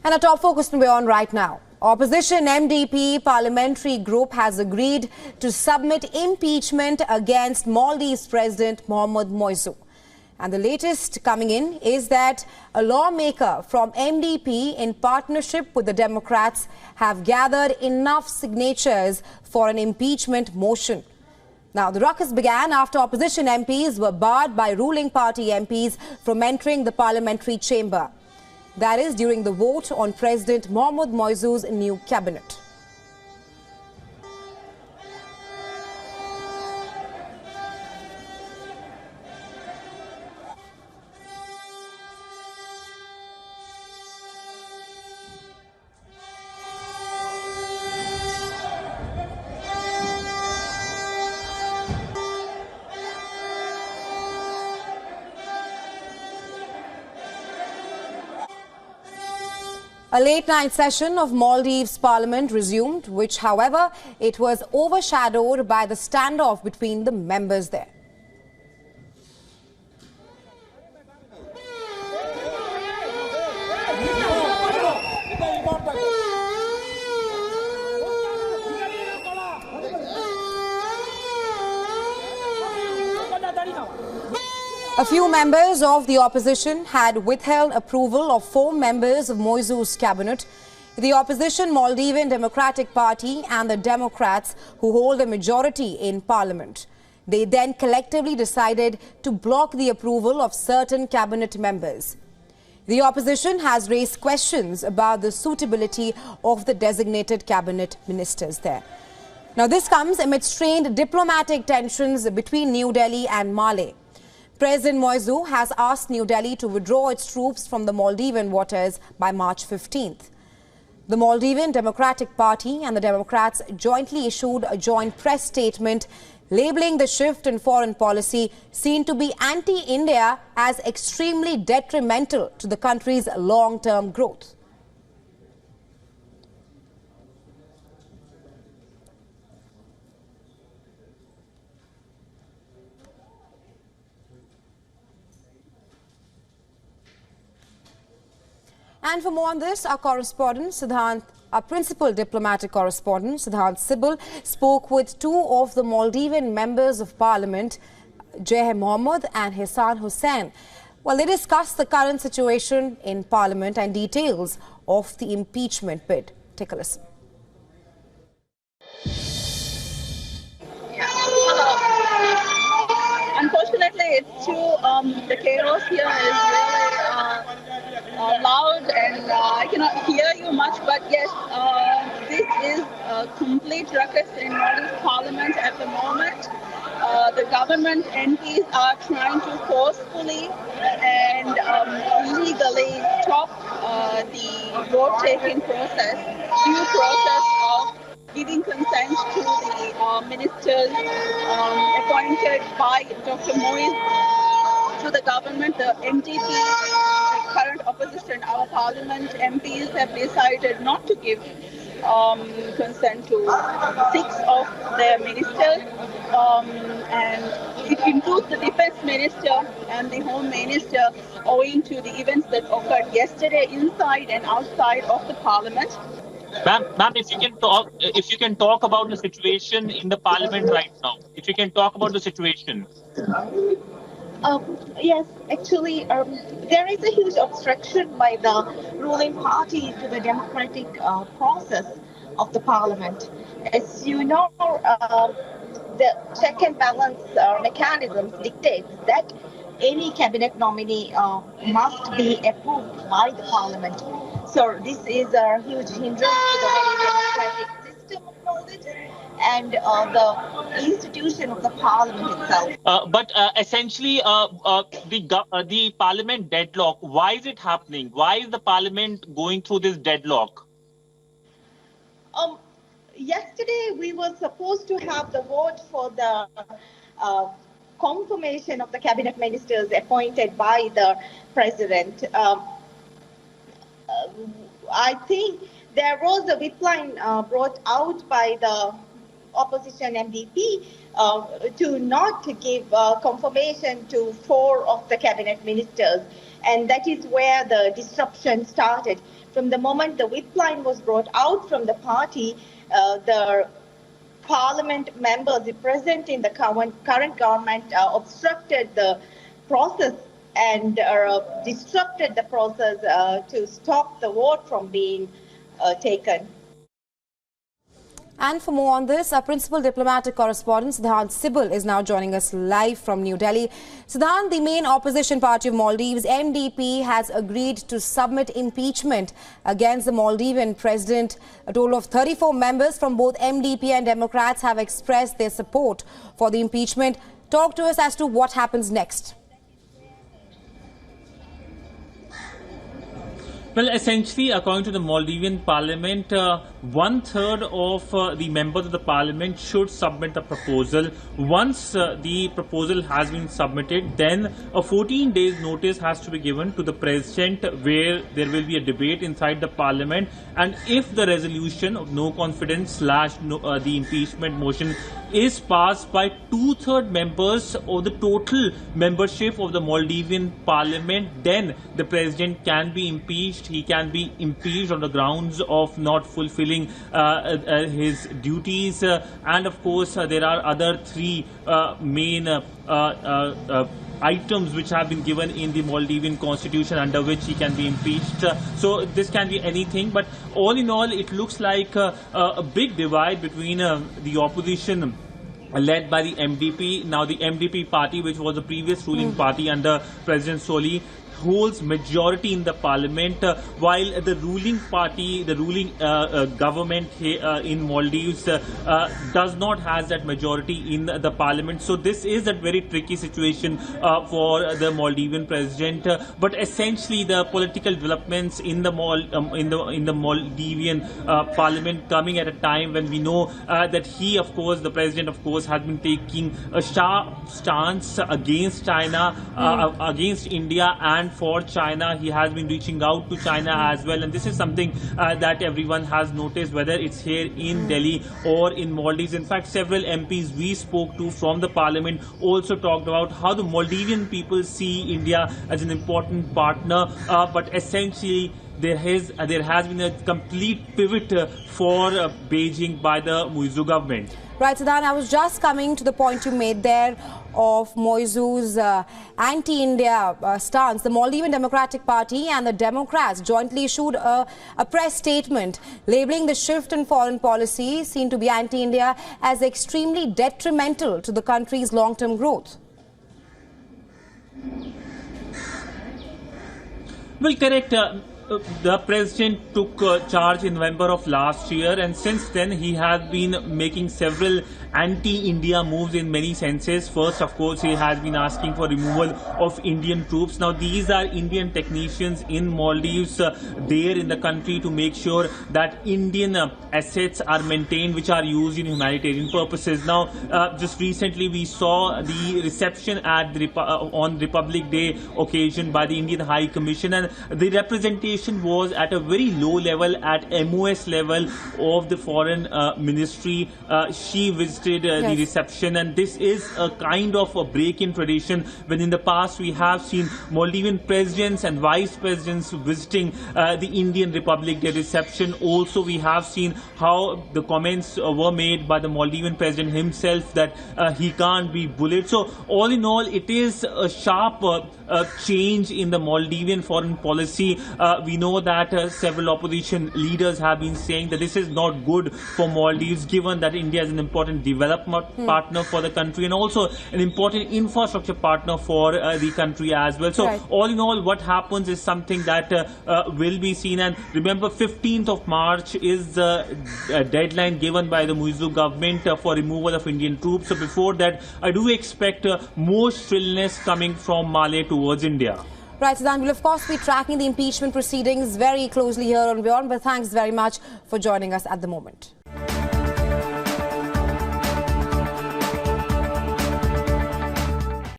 And a top focus we're on right now. Opposition MDP parliamentary group has agreed to submit impeachment against Maldives President Mohamed Moizu. And the latest coming in is that a lawmaker from MDP in partnership with the Democrats have gathered enough signatures for an impeachment motion. Now, the ruckus began after opposition MPs were barred by ruling party MPs from entering the parliamentary chamber. That is during the vote on President Mohamed Moizu's new cabinet. A late-night session of Maldives Parliament resumed, which, however, it was overshadowed by the standoff between the members there. A few members of the opposition had withheld approval of 4 members of Moizu's cabinet. The opposition Maldivian Democratic Party and the Democrats, who hold a majority in parliament. They then collectively decided to block the approval of certain cabinet members. The opposition has raised questions about the suitability of the designated cabinet ministers there. Now, this comes amid strained diplomatic tensions between New Delhi and Malé. President Moizu has asked New Delhi to withdraw its troops from the Maldivian waters by March 15th. The Maldivian Democratic Party and the Democrats jointly issued a joint press statement labeling the shift in foreign policy seen to be anti-India as extremely detrimental to the country's long-term growth. And for more on this, our principal diplomatic correspondent, Siddhant Sibal, spoke with 2 of the Maldivian members of parliament, Jeh Mohammed and Hassan Hussain. Well, they discussed the current situation in parliament and details of the impeachment bid. Take a listen. Unfortunately, it's too, the chaos here is really loud and I cannot hear you much, but yes, this is a complete ruckus in Maldives Parliament at the moment. The government MPs are trying to forcefully and illegally stop the vote-taking process, due process of giving consent to the ministers appointed by Dr. Moiz to the government. The MDP, the current opposition, our parliament MPs have decided not to give consent to 6 of their ministers, and it includes the defense minister and the home minister, owing to the events that occurred yesterday inside and outside of the parliament. Ma'am, if you can talk about the situation in the parliament right now. If you can talk about the situation. Yes, actually, there is a huge obstruction by the ruling party to the democratic process of the parliament. As you know, the check and balance mechanisms dictates that any cabinet nominee must be approved by the parliament. So this is a huge hindrance to the very democratic system of Maldives and the institution of the parliament itself. But essentially, the parliament deadlock, why is it happening? Why is the parliament going through this deadlock? Yesterday, we were supposed to have the vote for the confirmation of the cabinet ministers appointed by the president. I think there was a whip line brought out by the opposition MDP to not give confirmation to 4 of the cabinet ministers. And that is where the disruption started. From the moment the whip line was brought out from the party, the parliament members present in the current government obstructed the process and disrupted the process to stop the vote from being taken. And for more on this, our principal diplomatic correspondent, Siddhant Sibal, is now joining us live from New Delhi. Siddhant, the main opposition party of Maldives, MDP, has agreed to submit impeachment against the Maldivian president. A total of 34 members from both MDP and Democrats have expressed their support for the impeachment. Talk to us as to what happens next. Well, essentially, according to the Maldivian parliament, 1/3 of the members of the parliament should submit the proposal. Once the proposal has been submitted, then a 14 days notice has to be given to the president, where there will be a debate inside the parliament. And if the resolution of no confidence / the impeachment motion is passed by 2/3 members of the total membership of the Maldivian parliament, then the president can be impeached. He can be impeached on the grounds of not fulfilling his duties. And of course, there are other three main items which have been given in the Maldivian constitution under which he can be impeached. So this can be anything. But all in all, it looks like a big divide between the opposition led by the MDP. Now the MDP party, which was the previous ruling party under President Soli, holds majority in the parliament, while the ruling party, the ruling government in Maldives does not have that majority in the parliament. So this is a very tricky situation for the Maldivian president. But essentially, the political developments in the Maldivian parliament coming at a time when we know that he, of course, the president, of course, has been taking a sharp stance against China, against India, and for China. He has been reaching out to China as well, and this is something that everyone has noticed, whether it's here in Delhi or in Maldives. In fact, several MPs we spoke to from the parliament also talked about how the Maldivian people see India as an important partner, but essentially there has been a complete pivot for Beijing by the Muizu government. Right, Siddhant, I was just coming to the point you made there of Muizu's anti-India stance. The Maldivian Democratic Party and the Democrats jointly issued a press statement labeling the shift in foreign policy seen to be anti-India as extremely detrimental to the country's long-term growth. Well, correct. The president took charge in November of last year, and since then he has been making several anti-India moves in many senses. First, of course, he has been asking for removal of Indian troops. Now, these are Indian technicians in Maldives there in the country to make sure that Indian assets are maintained, which are used in humanitarian purposes. Now, just recently we saw the reception at the on Republic Day occasion by the Indian High Commission, and the representation was at a very low level, at MOS level of the Foreign Ministry. She visited the reception, and this is a kind of a break in tradition, when in the past we have seen Maldivian presidents and vice presidents visiting the Indian Republic Day reception. Also, we have seen how the comments were made by the Maldivian president himself that he can't be bullied. So all in all, it is a sharp change in the Maldivian foreign policy. We know that several opposition leaders have been saying that this is not good for Maldives, given that India is an important development partner for the country and also an important infrastructure partner for the country as well. So all in all, what happens is something that will be seen. And remember, 15th of March is the deadline given by the Muizu government for removal of Indian troops. So before that, I do expect more shrillness coming from Malé towards India. Right, Siddhant, we'll of course be tracking the impeachment proceedings very closely here on WION, but thanks very much for joining us at the moment.